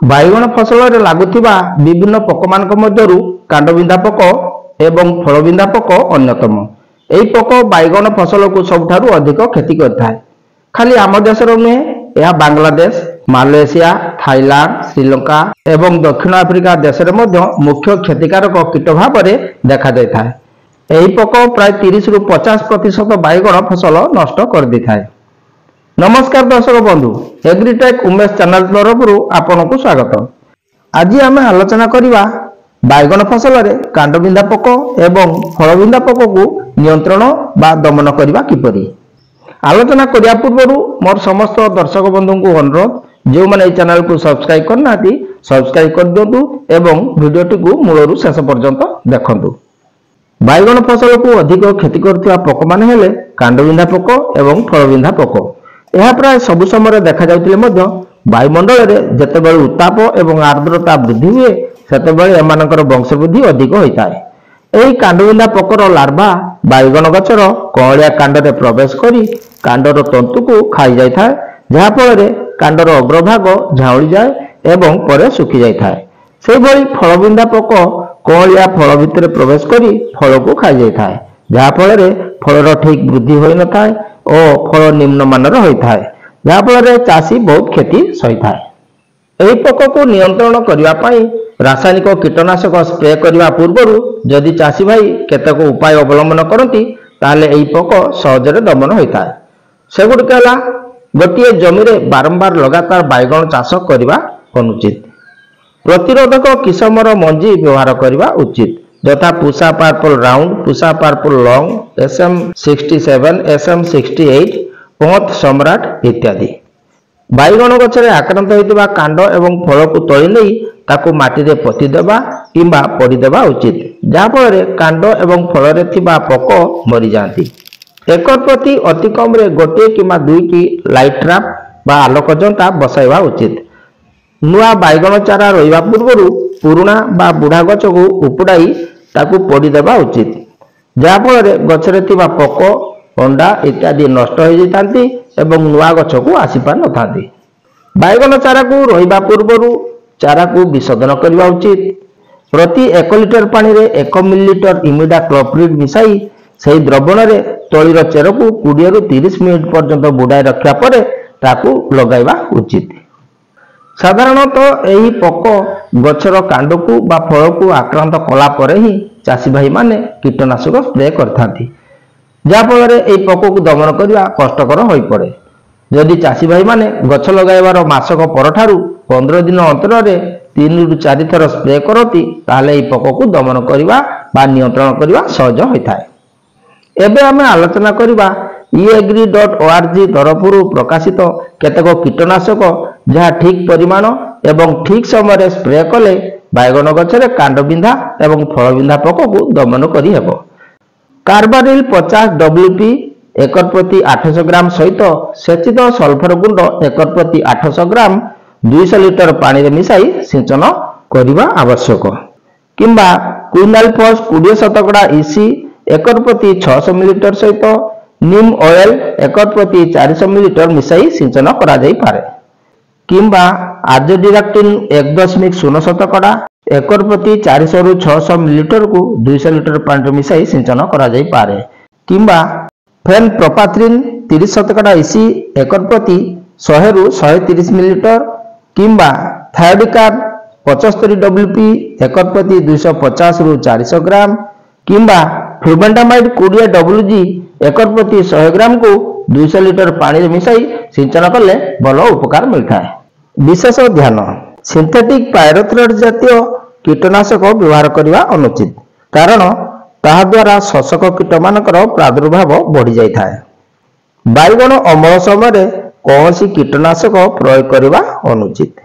बाइगण फसल में लगुवा विभिन्न पोक मान मध्यरु कांडबिंधा पोक एवं फलबिंधा पोक अन्यतम। यही पोक बाइगण फसल को सबुठारु अधिक क्षति करथाय। खाली आम देश नुहे, यह बांग्लादेश, मालयेशिया, थाईलैंड, श्रीलंका एवं दक्षिण आफ्रिका देश में मुख्य क्षतिकारक कीट भाव में देखा जाए। यही पोक प्राय 30 रु 50% बाइगण फसल नष्ट कर दी थाए। नमस्कार दर्शक बंधु, एग्रीटेक उमेश चैनल तरफ आपन को स्वागत। आज आम आलोचना करवा बाइगण फसल में कांडबिंधा पोक एवं फलबिंधा पोक को नियंत्रण बा दमन करवा किपरि। आलोचना करिया पूर्व मोर समस्त दर्शक बंधु को अनुरोध, जो मैंने चैनल को सब्सक्राइब करना सब्सक्राइब कर दिंतु एवं वीडियोटी को मूलरू शेष पर्यंत देखंतु। बाइगण फसल को अधिक क्षति करथिबा पोक माने हेले कांडबिंधा पोक एवं फलबिंधा पोक। यह प्राय सबु समय देखा जाउतिले मध्य वायुमंडल में जेतेबेले उत्ताप एवं आर्द्रता वृद्धि हुए सेतेबेले एमानकर वंशवृद्धि अधिक होइताय। एही कांडबिंधा पोकर लार्भा बाइगण गछर कळिया कांडरे प्रवेश करी कांडर तंतु को खाई जाय थाए, जहा फल कांडर अग्रभाग झाउली जाए एवं परे सुखी जाय थाए। सेहि भली फलबिंधा पोक कळिया फल भितर प्रवेश करी फल को खाई जाय थाए, जहा फल फलर ठीक वृद्धि होई न थाए और फल निम्न मानर होता है, जहाँ फल चाषी बहुत क्षति सही थाए। यही पोक को नियंत्रण करने रासायनिक कीटनाशक स्प्रे करने पूर्व जदि चाषी भाई केतक उपाय अवलंबन करती ताले यही पोक सहजरे दमन होता है। सेगुड़िक है गोटे जमी बारंबार लगातार बाइगण चाष करने अनुचित। प्रतिरोधक किसमर मंजी व्यवहार करने उचित, यथा पूषा पर्पल राउंड, पूषा पर्पल लॉन्ग, SM67, SM68, पंथ सम्राट इत्यादि। बाइगण गछरे आक्रांत होइतिबा कांड एवं फल को तोली नहीं ताकू माटी रे पोती देबा किंबा पड़ी देबा उचित, जहा फल कांड एवं फल रे थिबा पोक मरी जांती। एकर प्रति अति कम रे गोटे किंबा दुईटी लाइट ट्रैप बा आलोक जंता बसाइबा उचित। नुआ बाइगण चारा रहिबा पूर्व पुराणा बा बुढ़ा गछ को उपुड़ाई ताकू पड़ी देबा उचित, जहा फल गछरे थिबा पोक अंडा इत्यादि नष्ट हो जाती एवं नुआ गछ को आसी पार न थांती। बाइगण चारा को रहिबा पूर्व चारा को विशोधन करने उचित। प्रति 1 लिटर पानी रे 1 मिलीलीटर इमिडाक्लोप्रिड मिसाई सही द्रवण रे तळीर चेर को 20 रु 30 मिनिट पर्यंत बुड़ाई रखा पर ताकू लगाइबा उचित। साधारणतः यही पोक गछर कांड को बा फल को आक्रांत कला परे ही चाषी भाई माने कीटनाशक स्प्रे करथांती, जहा फल यही पोक को दमन करने कष्टकर हो पड़े। जदि चाषी भाई माने गछ लगाइबार मासक परठारु 15 दिन अंतर 3 रु 4 थर स्प्रे करती ताले यही पोक को दमन करने बा नियंत्रण करने सहज होता है। एबे आमे आलोचना करवा eagri.org तरफ प्रकाशित केतक कीटनाशक जहाँ ठीक परिमाण एवं ठीक समय स्प्रे कले बाइगण गछरे कांडबिंधा एवं फलबिंधा पोक को दमन करि हेबो। कार्बारिल 50 WP एकर प्रति 800 ग्राम सहित सेचित सल्फर गुंड एकर प्रति 800 ग्राम 200 लिटर पानी रे मिसाई सिंचन करने आवश्यक। किंबा क्विनाल फॉस 20 शतकड़ा EC एकर प्रति 600 मिलीलीटर सहित नीम ऑयल एकर प्रति 400 मिलीलीटर मिसाई सिंचन करा जाई पारे। किंबा आजोडिरेक्टिन 1.0 शतकड़ा एकर प्रति 400 रु 600 मिलीलीटर को 200 लिटर पानी मिसाई सिंचन करा जाई पारे। किंबा फेन प्रोपाथ्रिन 30 शतकड़ा EC एकर प्रति 100 रु 130 मिलीलीटर। किंबा थायोडिकार्ब 75 WP एकर प्रति 250 रु 400 ग्राम। किंबा फ्लुबेंडामाइड 20 WG एकर प्रति 100 ग्राम को 200 लिटर पानी मिसाई सिंचन कले भल उपकार मिलता है। विशेष ध्यान, सिंथेटिक पायरोथ्रेट जातीय कीटनाशक व्यवहार करने अनुचित, कारण ताहा द्वारा शोषक कीट मानकर प्रादुर्भाव बढ़ी जाय थाए। बाइगण अमल समय कौन कीटनाशक प्रयोग करने अनुचित।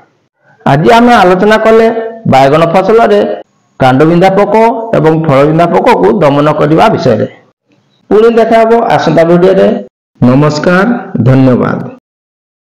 आज आम आलोचना कले बाइगण फसल में कांडबिंधा पोक एवं फलबिंधा पोक को दमन करने विषय। पुणी देखा आसंता वीडियो रे। नमस्कार, धन्यवाद।